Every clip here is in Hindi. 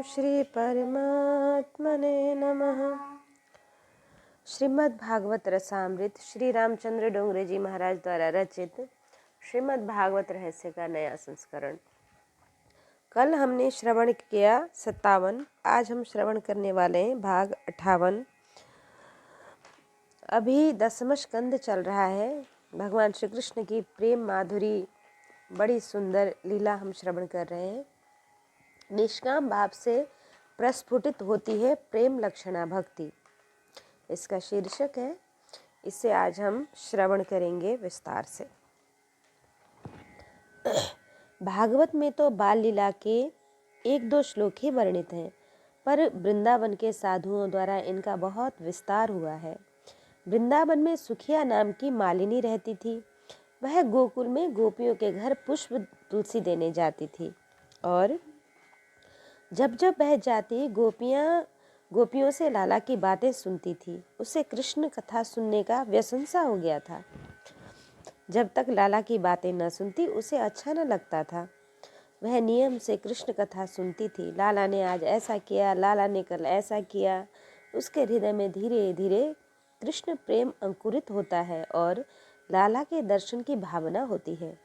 श्री परमात्मने नमः। श्रीमद् भागवत रसामृत श्री रामचंद्र डोंगरे जी महाराज द्वारा रचित श्रीमद् भागवत रहस्य का नया संस्करण। कल हमने श्रवण किया 57, आज हम श्रवण करने वाले हैं भाग 58। अभी 10वां स्कंद चल रहा है। भगवान श्री कृष्ण की प्रेम माधुरी बड़ी सुंदर लीला हम श्रवण कर रहे हैं। निष्काम भाव से प्रस्फुटित होती है प्रेम लक्षणा भक्ति, इसका शीर्षक है। इसे आज हम श्रवण करेंगे विस्तार से। भागवत में तो बाल लीला के 1-2 श्लोक ही वर्णित हैं, पर वृंदावन के साधुओं द्वारा इनका बहुत विस्तार हुआ है। वृंदावन में सुखिया नाम की मालिनी रहती थी। वह गोकुल में गोपियों के घर पुष्प तुलसी देने जाती थी और जब जब वह जाती गोपियों से लाला की बातें सुनती थी। उसे कृष्ण कथा सुनने का व्यसन सा हो गया था। जब तक लाला की बातें न सुनती उसे अच्छा न लगता था। वह नियम से कृष्ण कथा सुनती थी। लाला ने आज ऐसा किया, लाला ने कल ऐसा किया। उसके हृदय में धीरे धीरे कृष्ण प्रेम अंकुरित होता है और लाला के दर्शन की भावना होती है।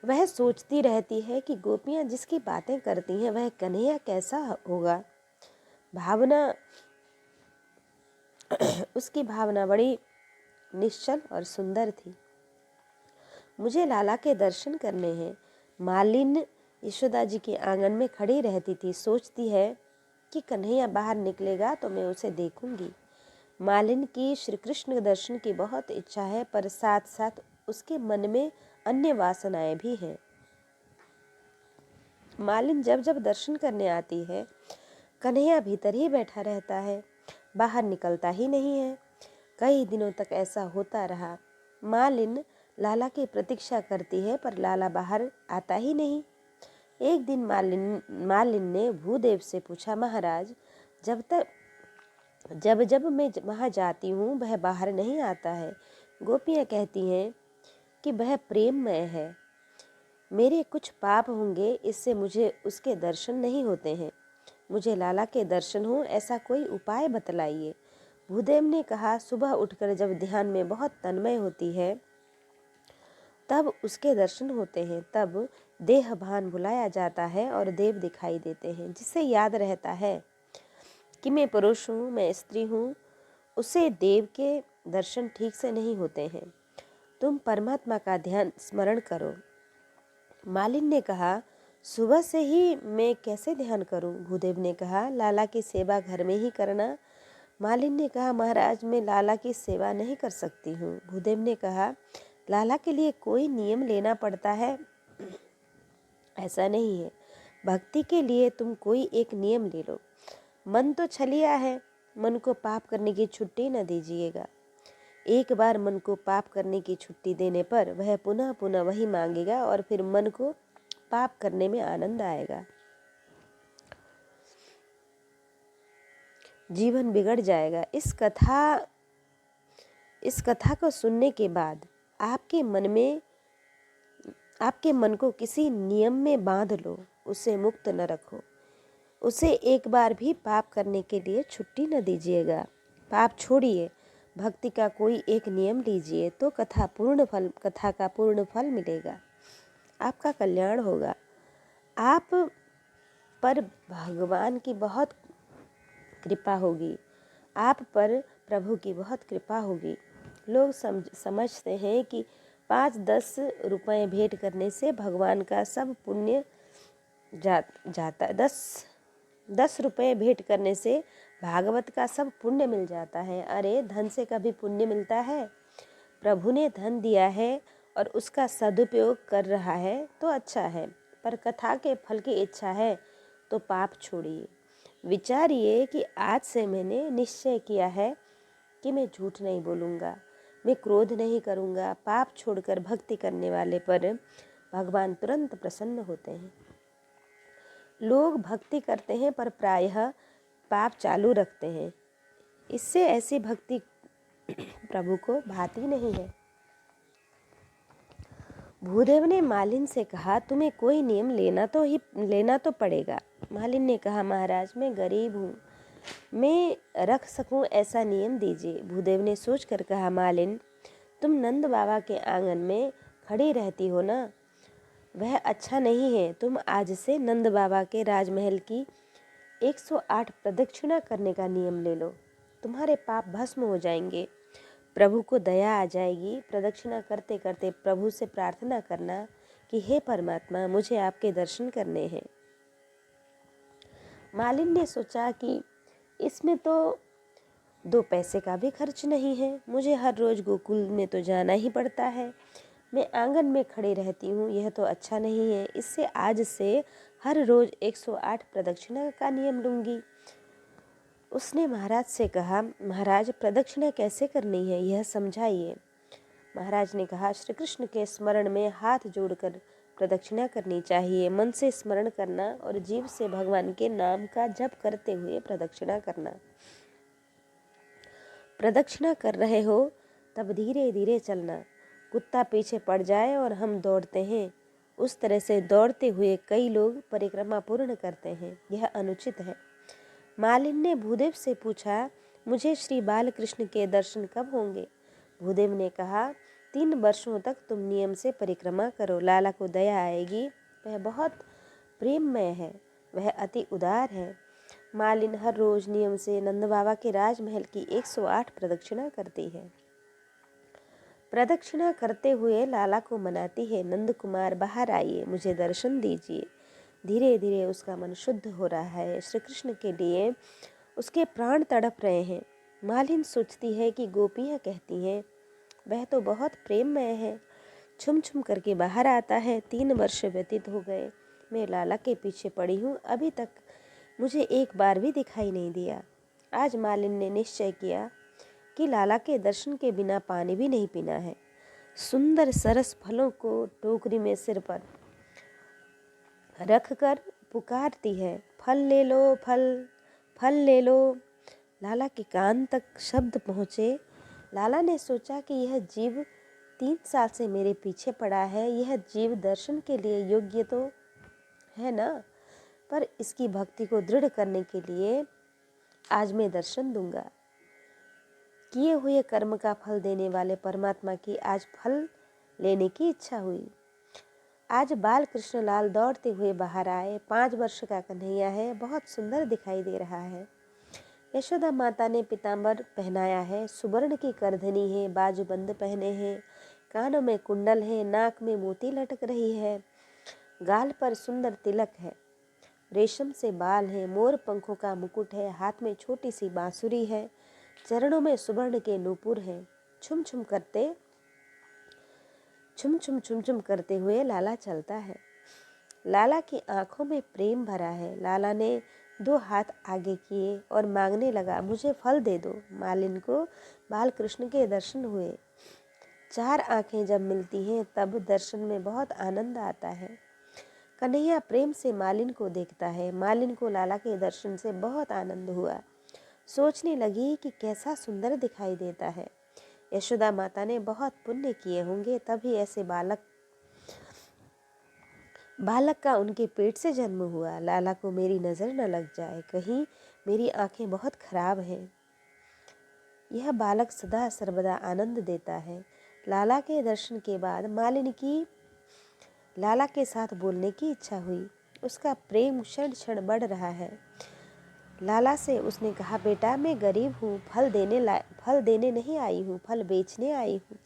वह सोचती रहती है कि गोपियां जिसकी बातें करती हैं वह कन्हैया कैसा होगा। उसकी भावना बड़ी निश्चल और सुंदर थी। मुझे लाला के दर्शन करने हैं। मालिन यशोदा जी के आंगन में खड़ी रहती थी। सोचती है कि कन्हैया बाहर निकलेगा तो मैं उसे देखूंगी। मालिन की श्री कृष्ण के दर्शन की बहुत इच्छा है, पर साथ साथ उसके मन में अन्य वासनाएं भी हैं। मालिन जब जब दर्शन करने आती है, कन्हैया भीतर ही बैठा रहता है, बाहर निकलता ही नहीं है। कई दिनों तक ऐसा होता रहा। मालिन लाला की प्रतीक्षा करती है, पर लाला बाहर आता ही नहीं। एक दिन मालिन ने भूदेव से पूछा, महाराज, जब मैं वहाँ जाती हूँ वह बाहर नहीं आता है। गोपियाँ कहती हैं कि वह प्रेममय है। मेरे कुछ पाप होंगे, इससे मुझे उसके दर्शन नहीं होते हैं। मुझे लाला के दर्शन हो ऐसा कोई उपाय बतलाइए। भूदेव ने कहा, सुबह उठकर जब ध्यान में बहुत तन्मय होती है तब उसके दर्शन होते हैं। तब देह भान भुलाया जाता है और देव दिखाई देते हैं, जिससे याद रहता है कि मैं पुरुष हूँ, मैं स्त्री हूँ। उसे देव के दर्शन ठीक से नहीं होते हैं। तुम परमात्मा का ध्यान स्मरण करो। मालिन ने कहा, सुबह से ही मैं कैसे ध्यान करूं? भूदेव ने कहा, लाला की सेवा घर में ही करना। मालिन ने कहा, महाराज, मैं लाला की सेवा नहीं कर सकती हूँ। भूदेव ने कहा, लाला के लिए कोई नियम लेना पड़ता है? ऐसा नहीं है। भक्ति के लिए तुम कोई एक नियम ले लो। मन तो छलिया है, मन को पाप करने की छुट्टी न दीजिएगा। एक बार मन को पाप करने की छुट्टी देने पर वह पुनः पुनः वही मांगेगा और फिर मन को पाप करने में आनंद आएगा। जीवन बिगड़ जाएगा। इस कथा को सुनने के बाद आपके मन को किसी नियम में बांध लो, उसे मुक्त न रखो। उसे एक बार भी पाप करने के लिए छुट्टी न दीजिएगा। पाप छोड़िए, भक्ति का कोई एक नियम लीजिए तो कथा का पूर्ण फल मिलेगा। आपका कल्याण होगा। आप पर भगवान की बहुत कृपा होगी। आप पर प्रभु की बहुत कृपा होगी। लोग समझते हैं कि 5-10 रुपए भेंट करने से भगवान का सब पुण्य जाता। 10 रुपए भेंट करने से भागवत का सब पुण्य मिल जाता है। अरे, धन से कभी पुण्य मिलता है? प्रभु ने धन दिया है और उसका सदुपयोग कर रहा है तो अच्छा है, पर कथा के फल की इच्छा है तो पाप छोड़िए। विचारिए कि आज से मैंने निश्चय किया है कि मैं झूठ नहीं बोलूँगा, मैं क्रोध नहीं करूँगा। पाप छोड़कर भक्ति करने वाले पर भगवान तुरंत प्रसन्न होते हैं। लोग भक्ति करते हैं पर प्रायः पाप चालू रखते हैं। इससे ऐसी भक्ति प्रभु को भाती नहीं है। भूदेव ने मालिन से कहा, तुम्हें कोई नियम लेना तो पड़ेगा। मालिन ने कहा, महाराज मैं गरीब हूँ, मैं रख सकूँ ऐसा नियम दीजिए। भूदेव ने सोचकर कहा, मालिन तुम नंद बाबा के आंगन में खड़ी रहती हो ना, वह अच्छा नहीं है। तुम आज से नंद बाबा के राजमहल की 108 प्रदक्षिणा करने का नियम ले लो, तुम्हारे पाप भस्म हो जाएंगे, प्रभु को दया आ जाएगी। प्रदक्षिणा करते करते प्रभु से प्रार्थना करना कि हे परमात्मा, मुझे आपके दर्शन करने हैं। मालिन ने सोचा कि इसमें तो 2 पैसे का भी खर्च नहीं है, मुझे हर रोज गोकुल में तो जाना ही पड़ता है, मैं आंगन में खड़ी रहती हूँ, यह तो अच्छा नहीं है। इससे आज से हर रोज 108 प्रदक्षिणा का नियम लूँगी। उसने महाराज से कहा, महाराज प्रदक्षिणा कैसे करनी है, यह समझाइए। महाराज ने कहा, श्री कृष्ण के स्मरण में हाथ जोड़कर प्रदक्षिणा करनी चाहिए, मन से स्मरण करना और जीभ से भगवान के नाम का जप करते हुए प्रदक्षिणा करना। प्रदक्षिणा कर रहे हो तब धीरे धीरे चलना, कुत्ता पीछे पड़ जाए और हम दौड़ते हैं, उस तरह से दौड़ते हुए कई लोग परिक्रमा पूर्ण करते हैं, यह अनुचित है। मालिन ने भूदेव से पूछा, मुझे श्री बालकृष्ण के दर्शन कब होंगे? भूदेव ने कहा, 3 वर्षों तक तुम नियम से परिक्रमा करो, लाला को दया आएगी, वह बहुत प्रेममय है, वह अति उदार है। मालिन हर रोज नियम से नंद बाबा के राजमहल की 108 प्रदक्षिणा करती है। प्रदक्षिणा करते हुए लाला को मनाती है, नंद कुमार बाहर आइए, मुझे दर्शन दीजिए। धीरे धीरे उसका मन शुद्ध हो रहा है, श्री कृष्ण के लिए उसके प्राण तड़प रहे हैं। मालिन सोचती है कि गोपियाँ कहती हैं, वह तो बहुत प्रेममय है। छुम छुम करके बाहर आता है। 3 वर्ष व्यतीत हो गए, मैं लाला के पीछे पड़ी हूँ, अभी तक मुझे एक बार भी दिखाई नहीं दिया। आज मालिन ने निश्चय किया कि लाला के दर्शन के बिना पानी भी नहीं पीना है। सुंदर सरस फलों को टोकरी में सिर पर रखकर पुकारती है, फल ले लो, फल फल ले लो। लाला के कान तक शब्द पहुँचे। लाला ने सोचा कि यह जीव 3 साल से मेरे पीछे पड़ा है, यह जीव दर्शन के लिए योग्य तो है ना, पर इसकी भक्ति को दृढ़ करने के लिए आज मैं दर्शन दूंगा। किए हुए कर्म का फल देने वाले परमात्मा की आज फल लेने की इच्छा हुई। आज बाल कृष्ण लाल दौड़ते हुए बाहर आए। 5 वर्ष का कन्हैया है, बहुत सुंदर दिखाई दे रहा है। यशोदा माता ने पीतांबर पहनाया है, सुवर्ण की करधनी है, बाजूबंद पहने हैं, कानों में कुंडल है, नाक में मोती लटक रही है, गाल पर सुंदर तिलक है, रेशम से बाल है, मोर पंखों का मुकुट है, हाथ में छोटी सी बांसुरी है, चरणों में सुवर्ण के नूपुर है। छुम छुम करते हुए लाला चलता है। लाला की आंखों में प्रेम भरा है। लाला ने 2 हाथ आगे किए और मांगने लगा, मुझे फल दे दो। मालिन को बालकृष्ण के दर्शन हुए। 4 आंखें जब मिलती हैं तब दर्शन में बहुत आनंद आता है। कन्हैया प्रेम से मालिन को देखता है। मालिन को लाला के दर्शन से बहुत आनंद हुआ। सोचने लगी कि कैसा सुंदर दिखाई देता है। यशोदा माता ने बहुत पुण्य किए होंगे, तभी ऐसे बालक का उनके पेट से जन्म हुआ। लाला को मेरी नज़र न लग जाए, कहीं मेरी आंखें बहुत खराब हैं। यह बालक सदा सर्वदा आनंद देता है। लाला के दर्शन के बाद मालिनी की लाला के साथ बोलने की इच्छा हुई। उसका प्रेम क्षण क्षण बढ़ रहा है। लाला से उसने कहा, बेटा मैं गरीब हूँ, फल देने नहीं आई हूँ, फल बेचने आई हूँ,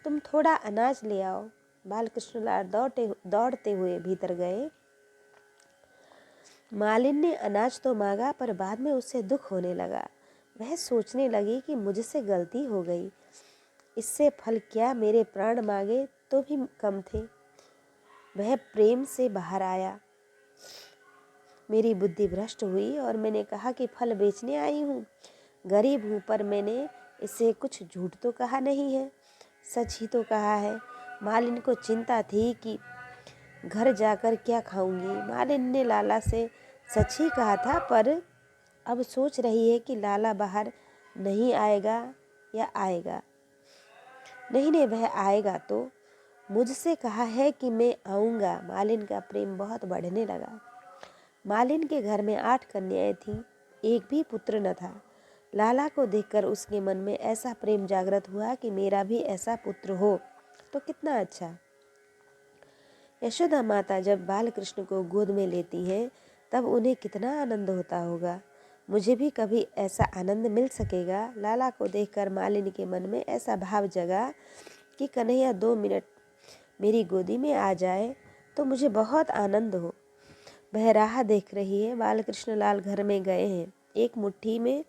तुम थोड़ा अनाज ले आओ। बालकृष्ण लाल दौड़ते हुए भीतर गए। मालिन ने अनाज तो मांगा, पर बाद में उससे दुख होने लगा। वह सोचने लगी कि मुझसे गलती हो गई, इससे फल क्या, मेरे प्राण मांगे तो भी कम थे। वह प्रेम से बाहर आया। मेरी बुद्धि भ्रष्ट हुई और मैंने कहा कि फल बेचने आई हूँ, गरीब हूँ, पर मैंने इससे कुछ झूठ तो कहा नहीं है, सच ही तो कहा है। मालिन को चिंता थी कि घर जाकर क्या खाऊंगी। मालिन ने लाला से सच ही कहा था, पर अब सोच रही है कि लाला बाहर नहीं आएगा या आएगा। नहीं, वह आएगा तो मुझसे कहा है कि मैं आऊँगा। मालिन का प्रेम बहुत बढ़ने लगा। मालिन के घर में 8 कन्याएं थीं, एक भी पुत्र न था। लाला को देखकर उसके मन में ऐसा प्रेम जागृत हुआ कि मेरा भी ऐसा पुत्र हो तो कितना अच्छा। यशोदा माता जब बाल कृष्ण को गोद में लेती हैं तब उन्हें कितना आनंद होता होगा। मुझे भी कभी ऐसा आनंद मिल सकेगा। लाला को देखकर मालिनी के मन में ऐसा भाव जगा कि कन्हैया 2 मिनट मेरी गोदी में आ जाए तो मुझे बहुत आनंद हो। वह राह देख रही है। बालकृष्ण लाल घर में गए हैं। एक मुट्ठी में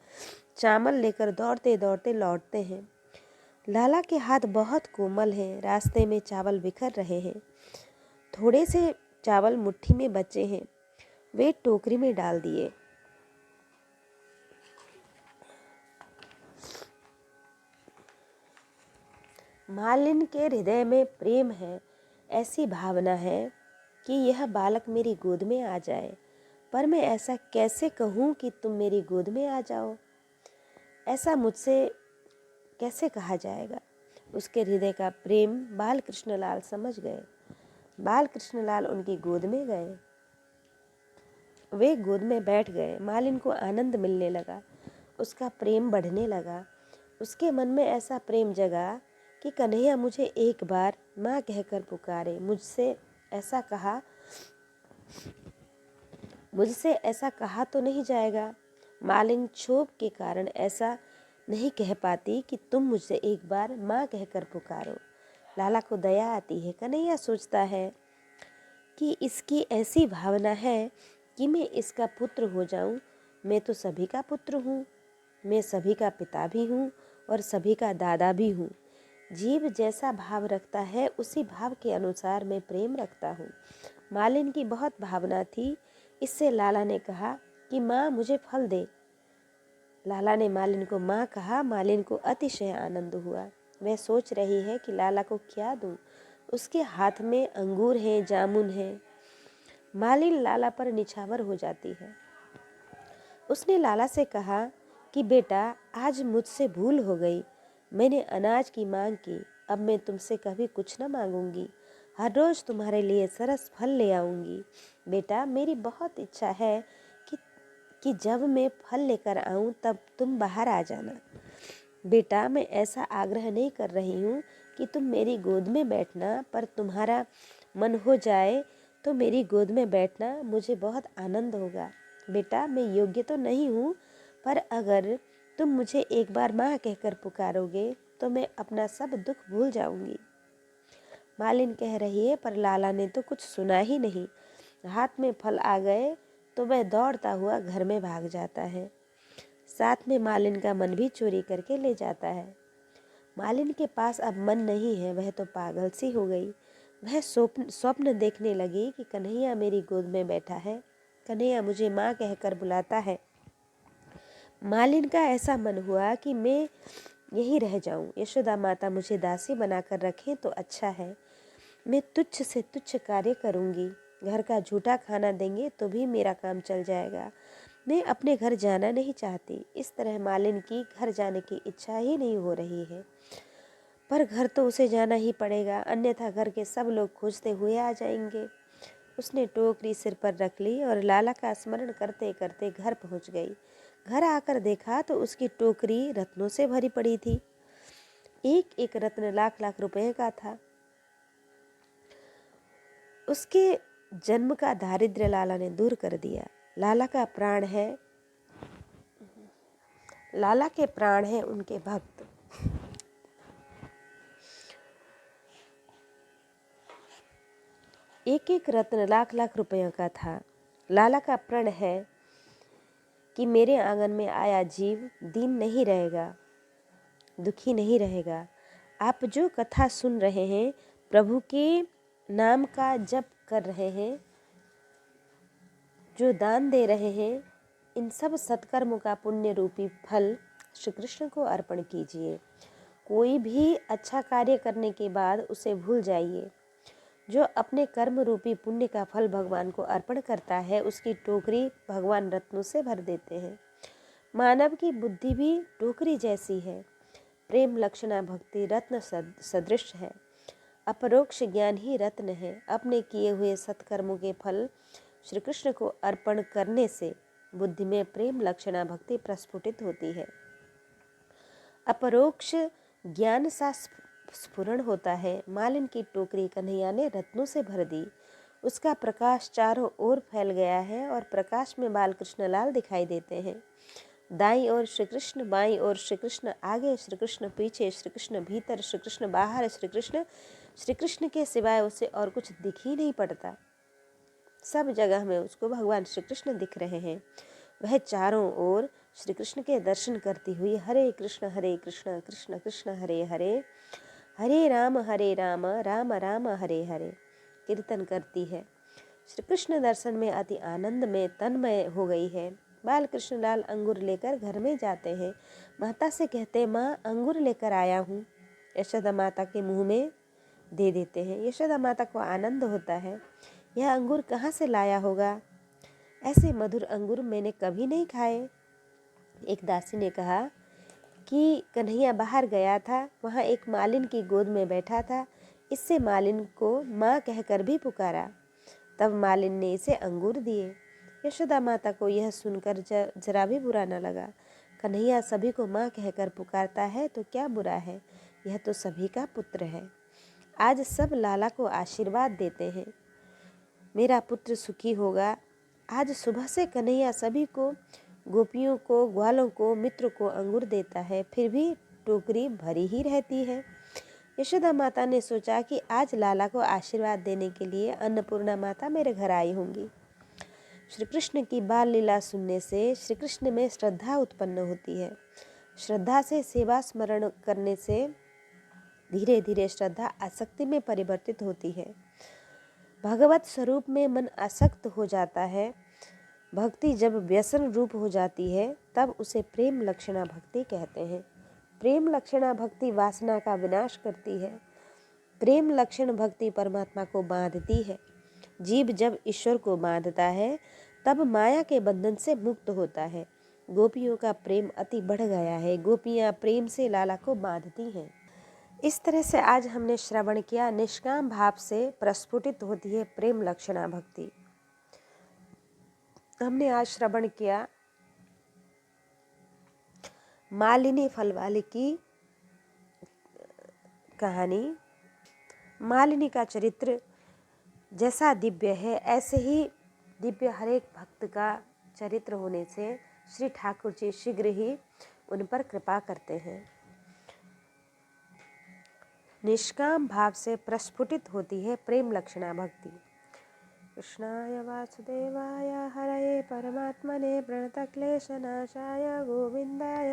चावल लेकर दौड़ते दौड़ते लौटते हैं। लाला के हाथ बहुत कोमल हैं। रास्ते में चावल बिखर रहे हैं। थोड़े से चावल मुट्ठी में बचे हैं, वे टोकरी में डाल दिए। मालिन के हृदय में प्रेम है, ऐसी भावना है कि यह बालक मेरी गोद में आ जाए, पर मैं ऐसा कैसे कहूँ कि तुम मेरी गोद में आ जाओ? ऐसा मुझसे कैसे कहा जाएगा? उसके हृदय का प्रेम बाल कृष्णलाल समझ गए। बाल कृष्णलाल उनकी गोद में गए। वे गोद में बैठ गए। मालिन को आनंद मिलने लगा, उसका प्रेम बढ़ने लगा। उसके मन में ऐसा प्रेम जगा कि कन्हैया मुझे एक बार माँ कहकर पुकारे। मुझसे ऐसा कहा तो नहीं जाएगा। मालिन क्षोभ के कारण ऐसा नहीं कह पाती कि तुम मुझसे एक बार माँ कहकर पुकारो। लाला को दया आती है। कन्हैया सोचता है कि इसकी ऐसी भावना है कि मैं इसका पुत्र हो जाऊं। मैं तो सभी का पुत्र हूँ, मैं सभी का पिता भी हूँ और सभी का दादा भी हूँ। जीव जैसा भाव रखता है उसी भाव के अनुसार मैं प्रेम रखता हूँ। मालिन की बहुत भावना थी। इससे लाला ने कहा कि माँ मुझे फल दे। लाला ने मालिन को माँ कहा। मालिन को अतिशय आनंद हुआ। वह सोच रही है कि लाला को क्या दूँ। उसके हाथ में अंगूर हैं, जामुन हैं। मालिन लाला पर निछावर हो जाती है। उसने लाला से कहा कि बेटा, आज मुझसे भूल हो गई। मैंने अनाज की मांग की, अब मैं तुमसे कभी कुछ न मांगूंगी। हर रोज तुम्हारे लिए सरस फल ले आऊंगी। बेटा, मेरी बहुत इच्छा है कि जब मैं फल लेकर आऊं तब तुम बाहर आ जाना। बेटा, मैं ऐसा आग्रह नहीं कर रही हूँ कि तुम मेरी गोद में बैठना, पर तुम्हारा मन हो जाए तो मेरी गोद में बैठना, मुझे बहुत आनंद होगा। बेटा, मैं योग्य तो नहीं हूँ, पर अगर तुम मुझे एक बार माँ कहकर पुकारोगे तो मैं अपना सब दुख भूल जाऊंगी। मालिन कह रही है, पर लाला ने तो कुछ सुना ही नहीं। हाथ में फल आ गए तो वह दौड़ता हुआ घर में भाग जाता है। साथ में मालिन का मन भी चोरी करके ले जाता है। मालिन के पास अब मन नहीं है, वह तो पागल सी हो गई। वह स्वप्न देखने लगी कि कन्हैया मेरी गोद में बैठा है, कन्हैया मुझे माँ कहकर बुलाता है। मालिन का ऐसा मन हुआ कि मैं यहीं रह जाऊं। यशोदा माता मुझे दासी बनाकर रखें तो अच्छा है। मैं तुच्छ से तुच्छ कार्य करूंगी। घर का झूठा खाना देंगे तो भी मेरा काम चल जाएगा। मैं अपने घर जाना नहीं चाहती। इस तरह मालिन की घर जाने की इच्छा ही नहीं हो रही है, पर घर तो उसे जाना ही पड़ेगा, अन्यथा घर के सब लोग खोजते हुए आ जाएंगे। उसने टोकरी सिर पर रख ली और लाला का स्मरण करते करते घर पहुंच गई। घर आकर देखा तो उसकी टोकरी रत्नों से भरी पड़ी थी। एक एक रत्न लाख लाख रुपए का था। उसके जन्म का दारिद्र्य लाला ने दूर कर दिया। लाला के प्राण है उनके भक्त। एक एक रत्न लाख लाख रुपयों का था। लाला का प्रण है कि मेरे आंगन में आया जीव दीन नहीं रहेगा, दुखी नहीं रहेगा। आप जो कथा सुन रहे हैं, प्रभु के नाम का जप कर रहे हैं, जो दान दे रहे हैं, इन सब सत्कर्मों का पुण्य रूपी फल श्री कृष्ण को अर्पण कीजिए। कोई भी अच्छा कार्य करने के बाद उसे भूल जाइए। जो अपने कर्म रूपी पुण्य का फल भगवान को अर्पण करता है, उसकी टोकरी भगवान रत्नों से भर देते हैं। मानव की बुद्धि भी टोकरी जैसी है। प्रेम लक्षणा भक्ति रत्न सदृश है। अपरोक्ष ज्ञान ही रत्न है। अपने किए हुए सत्कर्मों के फल श्री कृष्ण को अर्पण करने से बुद्धि में प्रेम लक्षणा भक्ति प्रस्फुटित होती है। अपरोक्ष ज्ञान सा स्फुरण होता है। मालिन की टोकरी कन्हैया ने रत्नों से भर दी। उसका प्रकाश चारों ओर फैल गया है और प्रकाश में बाल कृष्ण लाल दिखाई देते हैं। दाईं ओर श्री कृष्ण, बाईं ओर श्री कृष्ण, आगे श्री कृष्ण, पीछे श्री कृष्ण, भीतर श्री कृष्ण, बाहर श्री कृष्ण। श्री कृष्ण के सिवाय उसे और कुछ दिख ही नहीं पड़ता। सब जगह में उसको भगवान श्री कृष्ण दिख रहे हैं। वह चारों ओर श्री कृष्ण के दर्शन करती हुई हरे कृष्ण कृष्ण कृष्ण हरे हरे, हरे राम राम राम हरे हरे कीर्तन करती है। श्री कृष्ण दर्शन में अति आनंद में तन्मय हो गई है। बाल कृष्ण लाल अंगूर लेकर घर में जाते हैं। माता से कहते, माँ अंगूर लेकर आया हूँ। यशोदा माता के मुंह में दे देते हैं। यशोदा माता को आनंद होता है, यह अंगूर कहाँ से लाया होगा, ऐसे मधुर अंगूर मैंने कभी नहीं खाए। एक दासी ने कहा कि कन्हैया बाहर गया था, वहाँ एक मालिन की गोद में बैठा था, इससे मालिन को माँ कहकर भी पुकारा, तब मालिन ने इसे अंगूर दिए। यशोदा माता को यह सुनकर जरा भी बुरा न लगा। कन्हैया सभी को माँ कहकर पुकारता है तो क्या बुरा है, यह तो सभी का पुत्र है। आज सब लाला को आशीर्वाद देते हैं, मेरा पुत्र सुखी होगा। आज सुबह से कन्हैया सभी को, गोपियों को, ग्वालों को, मित्र को अंगूर देता है, फिर भी टोकरी भरी ही रहती है। यशोदा माता ने सोचा कि आज लाला को आशीर्वाद देने के लिए अन्नपूर्णा माता मेरे घर आई होंगी। श्री कृष्ण की बाल लीला सुनने से श्री कृष्ण में श्रद्धा उत्पन्न होती है। श्रद्धा से सेवा स्मरण करने से धीरे धीरे श्रद्धा आसक्ति में परिवर्तित होती है। भगवत स्वरूप में मन आसक्त हो जाता है। भक्ति जब व्यसन रूप हो जाती है तब उसे प्रेम लक्षणा भक्ति कहते हैं। प्रेम लक्षणा भक्ति वासना का विनाश करती है। प्रेम लक्षण भक्ति परमात्मा को बांधती है। जीव जब ईश्वर को बांधता है तब माया के बंधन से मुक्त होता है। गोपियों का प्रेम अति बढ़ गया है। गोपियाँ प्रेम से लाला को बांधती हैं। इस तरह से आज हमने श्रवण किया, निष्काम भाव से प्रस्फुटित होती है प्रेम लक्षणा भक्ति। हमने आज श्रवण किया मालिनी फलवाले की कहानी। मालिनी का चरित्र जैसा दिव्य है, ऐसे ही दिव्य हर एक भक्त का चरित्र होने से श्री ठाकुर जी शीघ्र ही उन पर कृपा करते हैं। निष्काम भाव से प्रस्फुटित होती है प्रेम लक्षणा भक्ति। कृष्णाय वासुदेवाय हरये परमात्मने प्रणतक्लेशनाशाय गोविंदाय